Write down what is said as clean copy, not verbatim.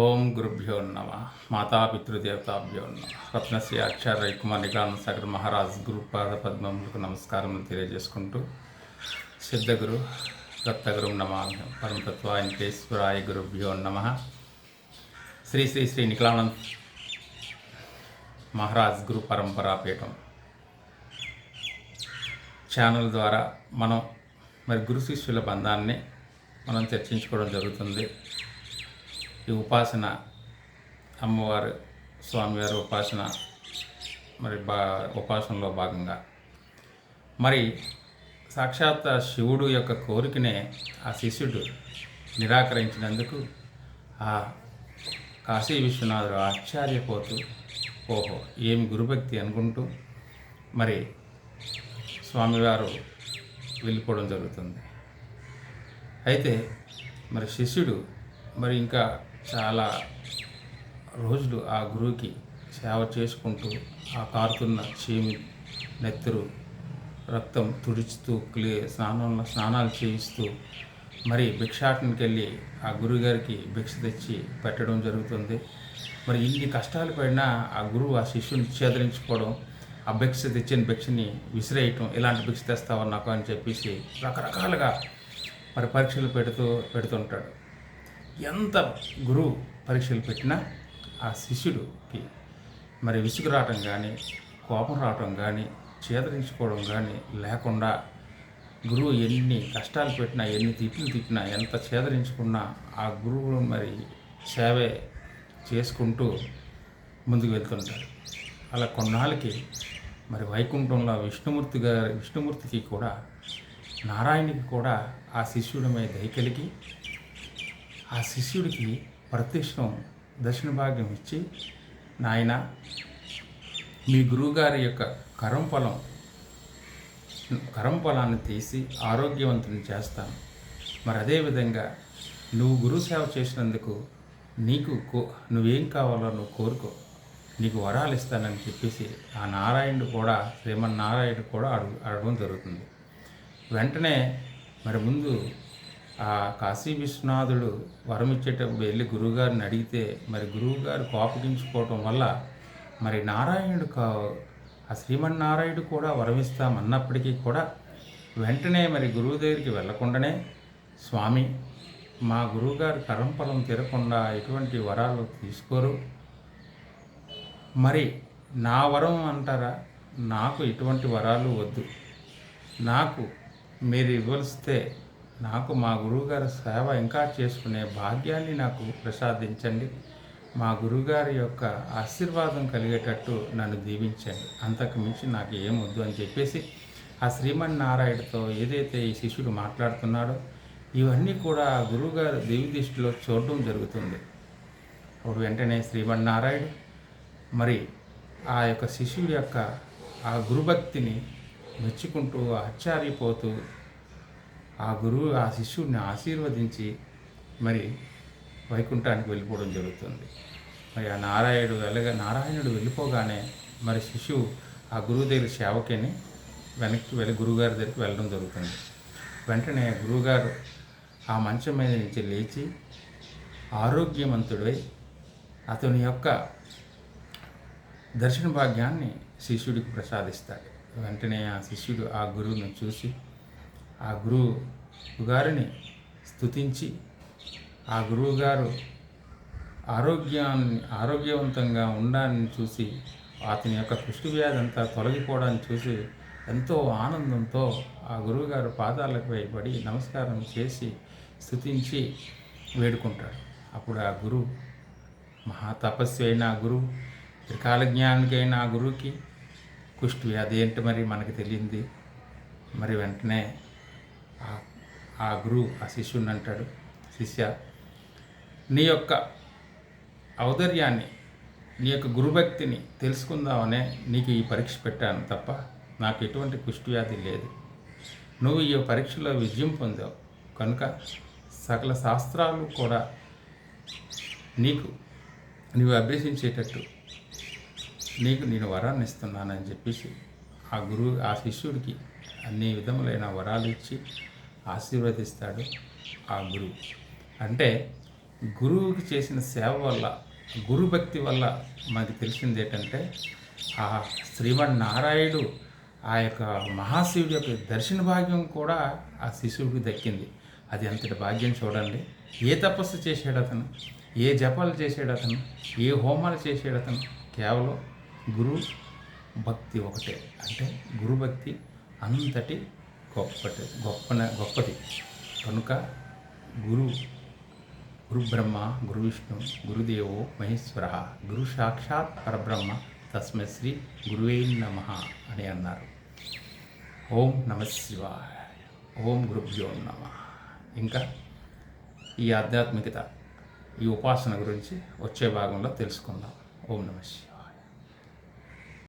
ఓం గురుభ్యో నమ మాతాపితృదేవతాభ్యో నమ రత్నశ్రీ ఆచార్య రవికుమార్ నిఖిలానంద సాగర్ మహారాజ్ గురుపాద పద్మములకు నమస్కారం తెలియజేసుకుంటూ సిద్ధగురు దత్తగురు నమామి పరమతత్వ వెంకటేశ్వరాయ గురుభ్యో నమ. శ్రీ శ్రీ శ్రీ నిఖిలానంద మహారాజ్ గురు పరంపరాపీఠం ఛానల్ ద్వారా మనం గురు శిష్యుల బంధాన్ని మనం చర్చించుకోవడం జరుగుతుంది. ఈ ఉపాసన అమ్మవారు స్వామివారి ఉపాసన ఉపాసనలో భాగంగా సాక్షాత్ శివుడు యొక్క కోరికనే ఆ శిష్యుడు నిరాకరించినందుకు ఆ కాశీ విశ్వనాథుడు ఆశ్చర్యపోతూ ఓహో ఏమి గురుభక్తి అనుకుంటూ స్వామివారు వెళ్ళిపోవడం జరుగుతుంది. అయితే శిష్యుడు ఇంకా చాలా రోజులు ఆ గురువుకి సేవ చేసుకుంటూ ఆ కారుతున్న చీమి నెత్తురు రక్తం తుడుచుతూ స్నానాలు చేయిస్తూ భిక్షాటనకి వెళ్ళి ఆ గురువుగారికి భిక్ష తెచ్చి పెట్టడం జరుగుతుంది. ఇన్ని కష్టాలు పడినా ఆ గురువు ఆ శిష్యుని ఛేదరించుకోవడం, ఆ భిక్ష తెచ్చిన భిక్షని విసిరేయటం, ఇలాంటి భిక్ష తెస్తావా నాకు అని చెప్పేసి రకరకాలుగా పరీక్షలు పెడుతుంటాడు. ఎంత గురువు పరీక్షలు పెట్టినా ఆ శిష్యుడికి విసుగు రావటం కానీ, కోపం రావటం కానీ, చేదరించుకోవడం కానీ లేకుండా గురువు ఎన్ని కష్టాలు పెట్టినా, ఎన్ని తిట్లు తిట్టినా, ఎంత చేదరించుకున్నా ఆ గురువు సేవే చేసుకుంటూ ముందుకు వెళ్తుంటారు. అలా కొన్నాళ్ళకి వైకుంఠంలో విష్ణుమూర్తికి కూడా నారాయణుడికి కూడా ఆ శిష్యుడి మీద దయ కలిగి ఆ శిష్యుడికి ప్రత్యక్షం దర్శన భాగ్యం ఇచ్చి, నాయన మీ గురువుగారి యొక్క కరం పొలాన్ని తీసి ఆరోగ్యవంతుని చేస్తాను. అదేవిధంగా నువ్వు గురువు సేవ చేసినందుకు నువ్వేం కావాలో నువ్వు కోరుకో, నీకు వరాలు ఇస్తానని చెప్పేసి ఆ నారాయణుడు కూడా శ్రీమన్నారాయణుడు కూడా అడగడం జరుగుతుంది. వెంటనే ముందు ఆ కాశీ విశ్వనాథుడు వరం ఇచ్చేటప్పుడు వెళ్ళి గురువుగారిని అడిగితే గురువుగారు కోపగించుకోవటం వల్ల నారాయణుడు ఆ శ్రీమన్నారాయణుడు కూడా వరమిస్తామన్నప్పటికీ కూడా వెంటనే గురువు దగ్గరికి వెళ్ళకుండానే, స్వామి మా గురువుగారు కరంపలం తీరకుండా ఎటువంటి వరాలు తీసుకోరు, నా వరం అంటారా, నాకు ఎటువంటి వరాలు వద్దు, నాకు మీరు ఇవ్వలిస్తే నాకు మా గురువుగారి సేవ ఇంకా చేసుకునే భాగ్యాన్ని నాకు ప్రసాదించండి, మా గురువుగారి యొక్క ఆశీర్వాదం కలిగేటట్టు నన్ను దీవించండి, అంతకు మించి నాకు ఏమొద్దు అని చెప్పేసి ఆ శ్రీమన్నారాయణతో ఏదైతే ఈ శిష్యుడు మాట్లాడుతున్నాడో ఇవన్నీ కూడా ఆ గురువుగారు దేవి దృష్టిలో చూడడం జరుగుతుంది. అప్పుడు వెంటనే శ్రీమన్నారాయణుడు ఆ యొక్క శిష్యుడి యొక్క ఆ గురుభక్తిని మెచ్చుకుంటూ ఆశ్చర్యపోతూ ఆ శిష్యుడిని ఆశీర్వదించి వైకుంఠానికి వెళ్ళిపోవడం జరుగుతుంది. ఆ నారాయణుడు వెళ్ళిపోగానే శిష్యువు ఆ గురువు దగ్గర సేవకిని వెనక్కి వెళ్ళి గురువుగారి దగ్గరికి వెళ్ళడం జరుగుతుంది. వెంటనే గురువుగారు ఆ మంచం మీద నుంచి లేచి ఆరోగ్యవంతుడై అతని యొక్క దర్శన భాగ్యాన్ని శిష్యుడికి ప్రసాదిస్తాడు. వెంటనే ఆ శిష్యుడు ఆ గురువును చూసి ఆ గురువు గారిని స్తుతించి ఆ గురువుగారు ఆరోగ్యవంతంగా ఉండాలని చూసి అతని యొక్క కుష్టి వ్యాధి అంతా తొలగిపోవడాన్ని చూసి ఎంతో ఆనందంతో ఆ గురువుగారు పాదాలకు పడి నమస్కారం చేసి స్తుతించి వేడుకుంటాడు. అప్పుడు ఆ గురువు మహాతపస్వి అయిన ఆ గురువు, త్రికాల అయిన ఆ గురువుకి కుష్టి వ్యాధి ఏంటి మనకి తెలియంది. వెంటనే ఆ గురువు ఆ శిష్యుని అంటాడు, శిష్య నీ యొక్క ఔదర్యాన్ని, నీ యొక్క గురుభక్తిని తెలుసుకుందామనే నీకు ఈ పరీక్ష పెట్టాను తప్ప నాకు ఎటువంటి కుష్టి వ్యాధి లేదు. నువ్వు ఈ పరీక్షలో విజయం పొందావు కనుక సకల శాస్త్రాలు కూడా నువ్వు అభ్యసించేటట్టు నేను వరాన్ని ఇస్తున్నానని చెప్పేసి ఆ శిష్యుడికి అన్ని విధములైన వరాలు ఇచ్చి ఆశీర్వదిస్తాడు ఆ గురువు. అంటే గురువుకి చేసిన సేవ వల్ల, గురు భక్తి వల్ల మనకి తెలిసింది ఏంటంటే, ఆ శ్రీమన్నారాయణుడు ఆ యొక్క మహాశివుడి యొక్క దర్శన భాగ్యం కూడా ఆ శిశువుకి దక్కింది. అది అంతటి భాగ్యం చూడండి. ఏ తపస్సు చేసాడు అతను, ఏ జపాలు చేసాడు అతను, ఏ హోమాలు చేసాడు అతను, కేవలం గురు భక్తి ఒకటే. అంటే గురు భక్తి అంతటి గొప్పది. కనుక గురు గురు బ్రహ్మ, గురు విష్ణు, గురుదేవో మహేశ్వర, గురు సాక్షాత్ పరబ్రహ్మ, తస్మై శ్రీ గురువే నమః అని అన్నారు. ఓం నమ శివాయ, ఓం గురుభ్యో నమః. ఇంకా ఈ ఆధ్యాత్మికత, ఈ ఉపాసన గురించి వచ్చే భాగంలో తెలుసుకుందాం. ఓం నమ శివాయ.